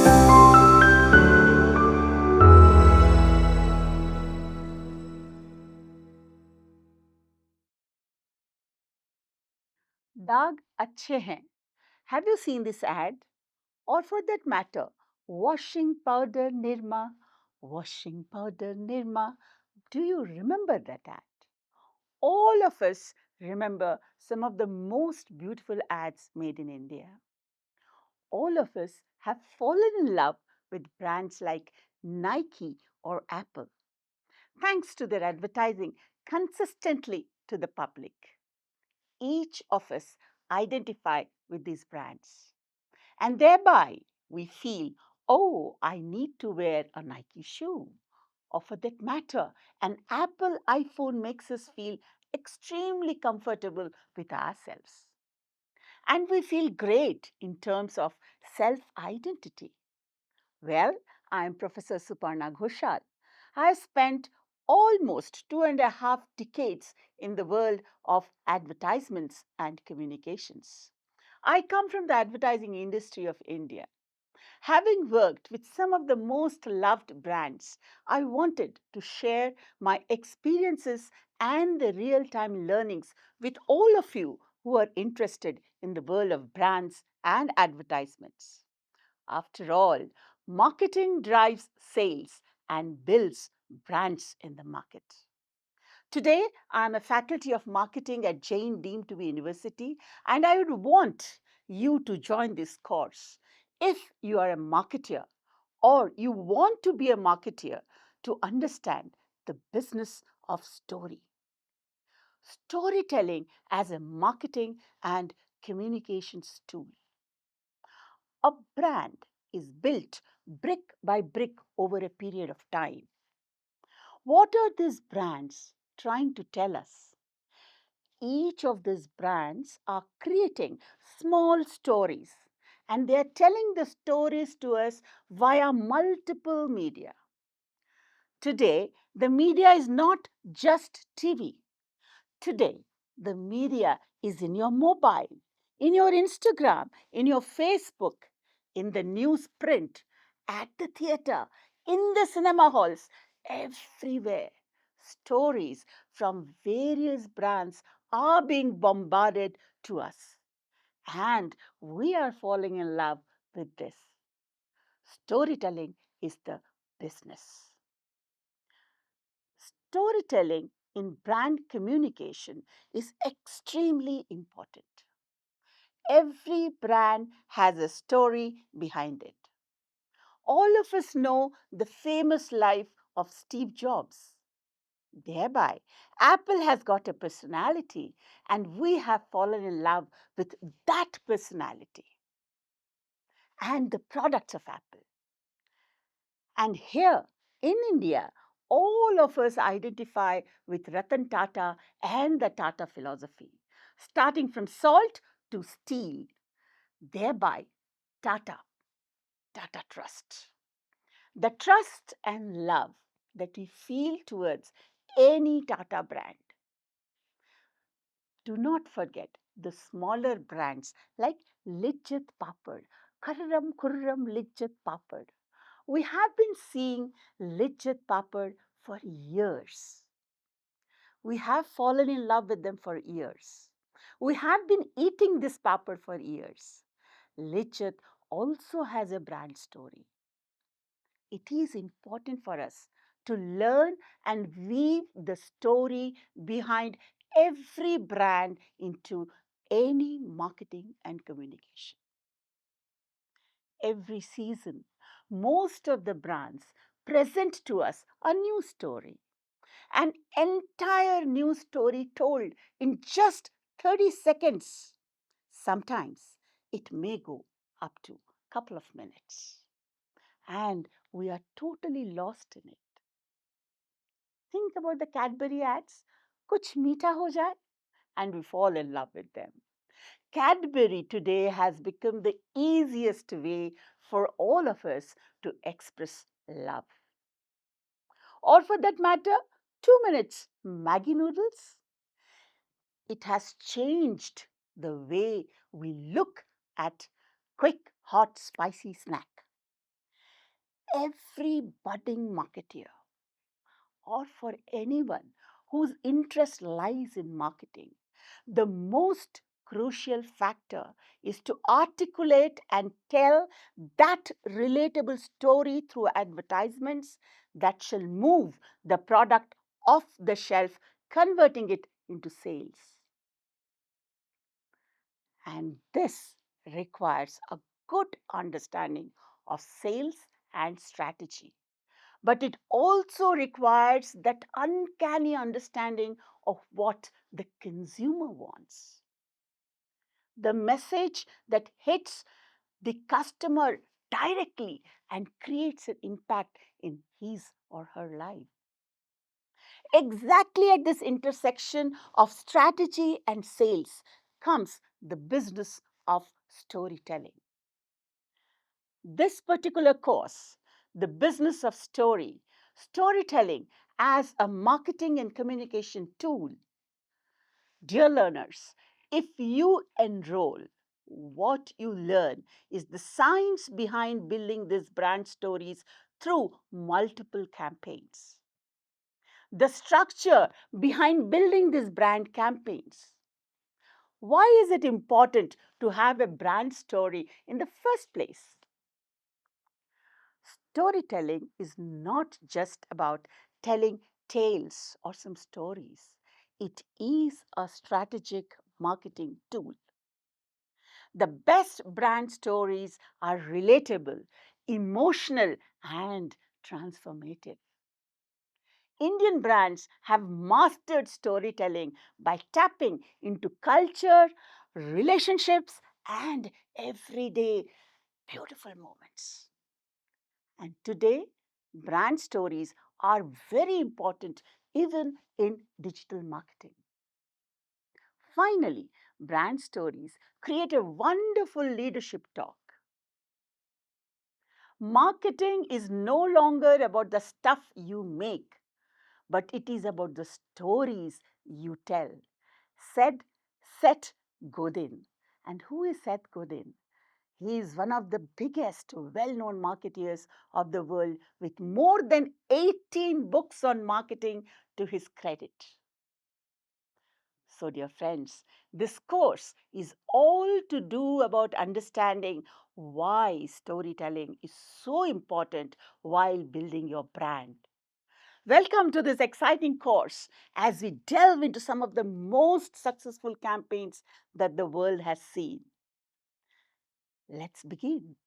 दाग अच्छे हैं. Have you seen this ad? Or for that matter, washing powder Nirma, washing powder Nirma. Do you remember that ad? All of us remember some of the most beautiful ads made in India. All of us have fallen in love with brands like Nike or Apple, thanks to their advertising consistently to the public. Each of us identify with these brands, and thereby we feel, oh, I need to wear a Nike shoe. Or for that matter, an Apple iPhone makes us feel extremely comfortable with ourselves. And we feel great in terms of self identity. Well, I am Professor Suparna Ghoshal. I have spent almost 2.5 decades in the world of advertisements and communications. I come from the advertising industry of India. Having worked with some of the most loved brands, I wanted to share my experiences and the real time learnings with all of you who are interested in the world of brands and advertisements. After all, marketing drives sales and builds brands in the market. Today, I am a faculty of marketing at Jain Deemed to be University, and I would want you to join this course if you are a marketer or you want to be a marketer to understand the business of story. Storytelling as a marketing and communications tool. A brand is built brick by brick over a period of time. What are these brands trying to tell us? Each of these brands are creating small stories, and they are telling the stories to us via multiple media. Today, the media is not just TV. Today, the media is in your mobile, in your Instagram, in your Facebook, in the newsprint, at the theater, in the cinema halls, everywhere. Stories from various brands are being bombarded to us. And we are falling in love with this. Storytelling is the business. Storytelling in brand communication is extremely important. Every brand has a story behind it. All of us know the famous life of Steve Jobs. Thereby, Apple has got a personality, and we have fallen in love with that personality and the products of Apple. And here in India, all of us identify with Ratan Tata and the Tata philosophy, starting from salt to steel, thereby Tata, Tata Trust. The trust and love that we feel towards any Tata brand. Do not forget the smaller brands like Lijjat Papad, Karram Kurram Lijjat Papad. We have been seeing Lijjat Papad for years. We have fallen in love with them for years. We have been eating this papad for years. Lijjat also has a brand story. It is important for us to learn and weave the story behind every brand into any marketing and communication. Every season, most of the brands present to us a new story, an entire new story told in just 30 seconds. Sometimes it may go up to a couple of minutes, and we are totally lost in it. Think about the Cadbury ads. Kuch meeta ho jaye, and we fall in love with them. Cadbury today has become the easiest way for all of us to express love. Or for that matter, 2 minutes Maggi noodles. It has changed the way we look at quick, hot, spicy snack. every budding marketeer or for anyone whose interest lies in marketing, the most crucial factor is to articulate and tell that relatable story through advertisements that shall move the product off the shelf, converting it into sales. And this requires a good understanding of sales and strategy. But it also requires that uncanny understanding of what the consumer wants. The message that hits the customer directly and creates an impact in his or her life. Exactly at this intersection of strategy and sales comes the business of storytelling. This particular course, The Business of Storytelling as a marketing and communication tool. Dear learners, if you enroll, what you learn is the science behind building these brand stories through multiple campaigns. The structure behind building these brand campaigns. Why is it important to have a brand story in the first place? Storytelling is not just about telling tales or some stories. It is a strategic marketing tool. The best brand stories are relatable, emotional, and transformative. Indian brands have mastered storytelling by tapping into culture, relationships, and everyday beautiful moments. And today, brand stories are very important even in digital marketing. Finally, brand stories create a wonderful leadership talk. Marketing is no longer about the stuff you make, but it is about the stories you tell. Said Seth Godin. And who is Seth Godin? He is one of the biggest well-known marketeers of the world with more than 18 books on marketing to his credit. So, dear friends, this course is all to do about understanding why storytelling is so important while building your brand. Welcome to this exciting course as we delve into some of the most successful campaigns that the world has seen. Let's begin.